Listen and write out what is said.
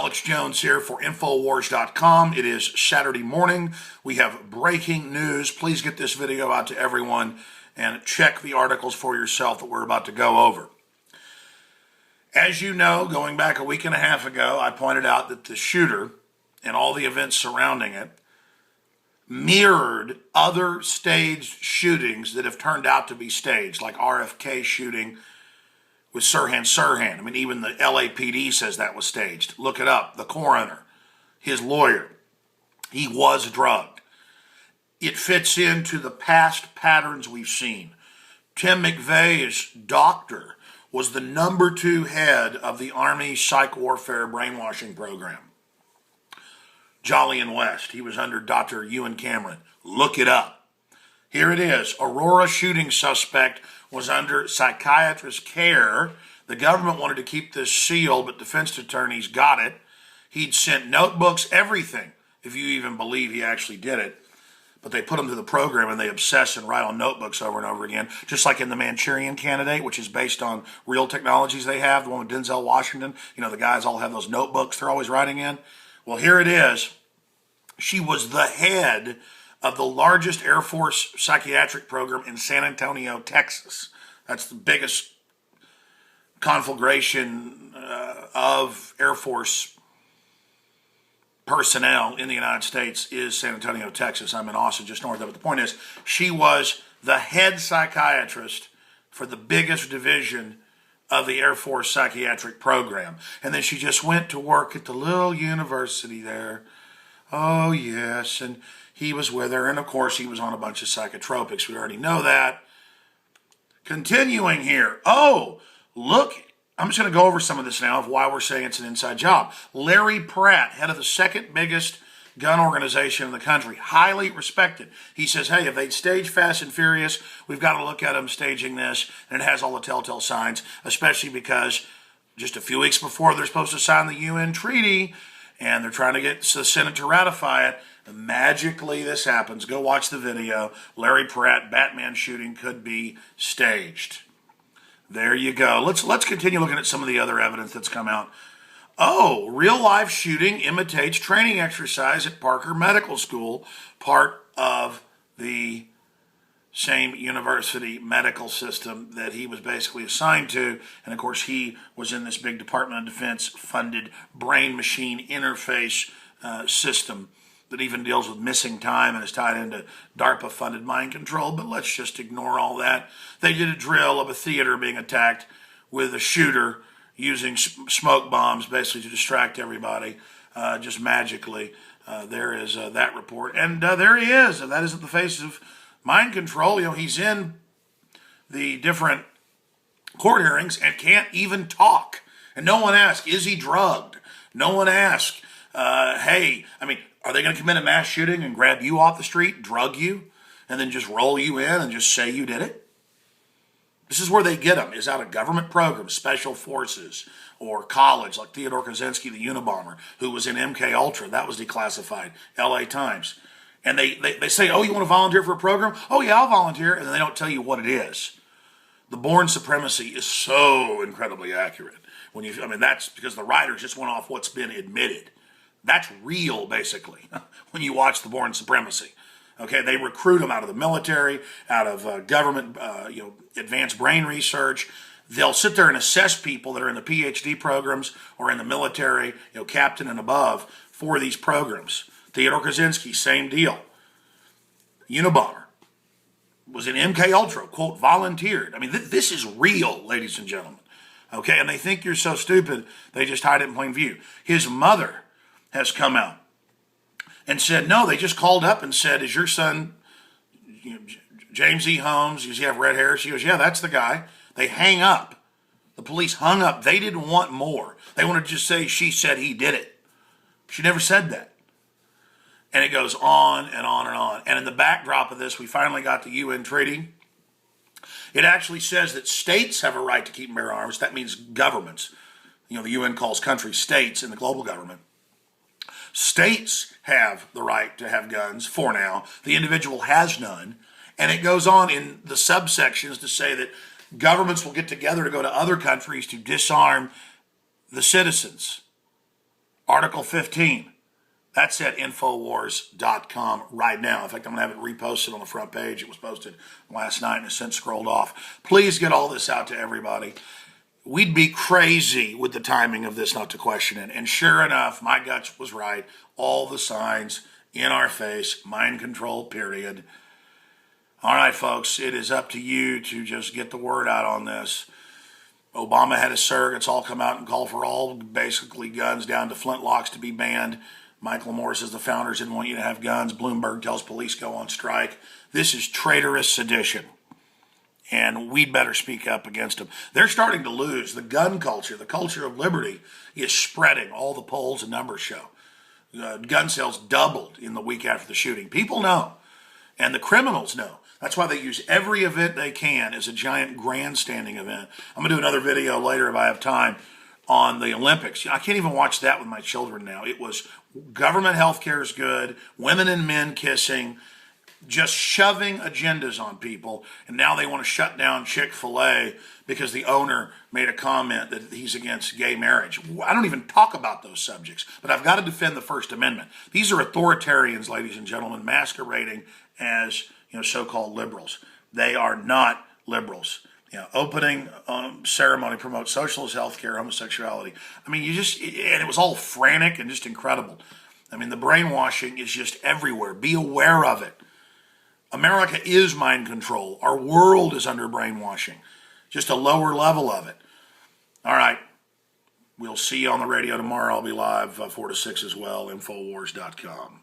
Alex Jones here for Infowars.com. It is Saturday morning. We have breaking news. Please get this video out to everyone and check the articles for yourself that we're about to go over. As you know, going back a week and a half ago, I pointed out that the shooter and all the events surrounding it mirrored other staged shootings that have turned out to be staged, like RFK shooting with Sirhan. I mean, even the LAPD says that was staged. Look it up. The coroner, his lawyer, he was drugged. It fits into the past patterns we've seen. Tim McVeigh's doctor was the #2 head of the Army psych warfare brainwashing program. Jolly and West, he was under Dr. Ewan Cameron. Look it up. Here it is. Aurora shooting suspect was under psychiatrist care. The government wanted to keep this sealed, but defense attorneys got it. He'd sent notebooks, everything, if you even believe he actually did it. But they put him through the program and they obsess and write on notebooks over and over again, just like in the Manchurian Candidate, which is based on real technologies they have, the one with Denzel Washington. You know, the guys all have those notebooks they're always writing in. Well, here it is. She was the head of the largest Air Force psychiatric program in San Antonio, Texas. That's the biggest conflagration of Air Force personnel in the United States is San Antonio, Texas. I'm in Austin, just north of it. The point is, she was the head psychiatrist for the biggest division of the Air Force psychiatric program. And then she just went to work at the little university there. Oh, yes, and he was with her, and of course he was on a bunch of psychotropics. We already know that. Continuing here. Oh, look, I'm just going to go over some of this now of why we're saying it's an inside job. Larry Pratt, head of the second biggest gun organization in the country, highly respected. He says, hey, if they'd stage Fast and Furious, we've got to look at them staging this, and it has all the telltale signs, especially because just a few weeks before they're supposed to sign the UN treaty, and they're trying to get the Senate to ratify it. Magically, this happens. Go watch the video. Larry Pratt, Batman shooting could be staged. There you go. Let's continue looking at some of the other evidence that's come out. Oh, real-life shooting imitates training exercise at Parker Medical School, part of the same university medical system that he was basically assigned to. And of course, he was in this big Department of Defense funded brain-machine interface system that even deals with missing time and is tied into DARPA-funded mind control. But let's just ignore all that. They did a drill of a theater being attacked with a shooter using smoke bombs basically to distract everybody just magically. There is that report. And there he is. That isn't the face of mind control. You know, he's in the different court hearings and can't even talk. And no one asked, is he drugged? No one asked, hey, I mean, are they going to commit a mass shooting and grab you off the street, drug you, and then just roll you in and just say you did it? This is where they get them, is out of government programs, special forces, or college, like Theodore Kaczynski, the Unabomber, who was in MK Ultra. That was declassified, LA Times. And they say, oh, you want to volunteer for a program? Oh, yeah, I'll volunteer. And then they don't tell you what it is. The born supremacy is so incredibly accurate. That's because the writers just went off what's been admitted. That's real, basically, when you watch the born supremacy. Okay, they recruit them out of the military, out of government, advanced brain research. They'll sit there and assess people that are in the PhD programs or in the military, captain and above, for these programs. Theodore Kaczynski, same deal. Unabomber was in MK Ultra, quote, volunteered. I mean, this is real, ladies and gentlemen. Okay, and they think you're so stupid, they just hide it in plain view. His mother has come out and said, no, they just called up and said, is your son James E. Holmes? Does he have red hair? She goes, yeah, that's the guy. They hang up. The police hung up. They didn't want more. They wanted to just say she said he did it. She never said that. And it goes on and on and on. And in the backdrop of this, we finally got the UN treaty. It actually says that states have a right to keep and bear arms. That means governments. The UN calls countries states in the global government. States have the right to have guns for now. The individual has none. And it goes on in the subsections to say that governments will get together to go to other countries to disarm the citizens. Article 15. That's at Infowars.com right now. In fact, I'm going to have it reposted on the front page. It was posted last night and has since scrolled off. Please get all this out to everybody. We'd be crazy with the timing of this not to question it. And sure enough, my gut was right. All the signs in our face, mind control, period. All right, folks, it is up to you to just get the word out on this. Obama had his surrogates all come out and call for all basically guns down to flintlocks to be banned. Michael Moore says the founders didn't want you to have guns. Bloomberg tells police go on strike. This is traitorous sedition, and we'd better speak up against them. They're starting to lose. The gun culture, the culture of liberty, is spreading. All the polls and numbers show. Gun sales doubled in the week after the shooting. People know, and the criminals know. That's why they use every event they can as a giant grandstanding event. I'm going to do another video later if I have time on the Olympics. I can't even watch that with my children now. It was government health care is good, women and men kissing, just shoving agendas on people. And now they want to shut down Chick-fil-A because the owner made a comment that he's against gay marriage. I don't even talk about those subjects, but I've got to defend the First Amendment. These are authoritarians, ladies and gentlemen, masquerading as so-called liberals. They are not liberals. Opening ceremony promotes socialist health care, homosexuality. I mean, and it was all frantic and just incredible. I mean, the brainwashing is just everywhere. Be aware of it. America is mind control. Our world is under brainwashing. Just a lower level of it. All right. We'll see you on the radio tomorrow. I'll be live 4 to 6 as well, Infowars.com.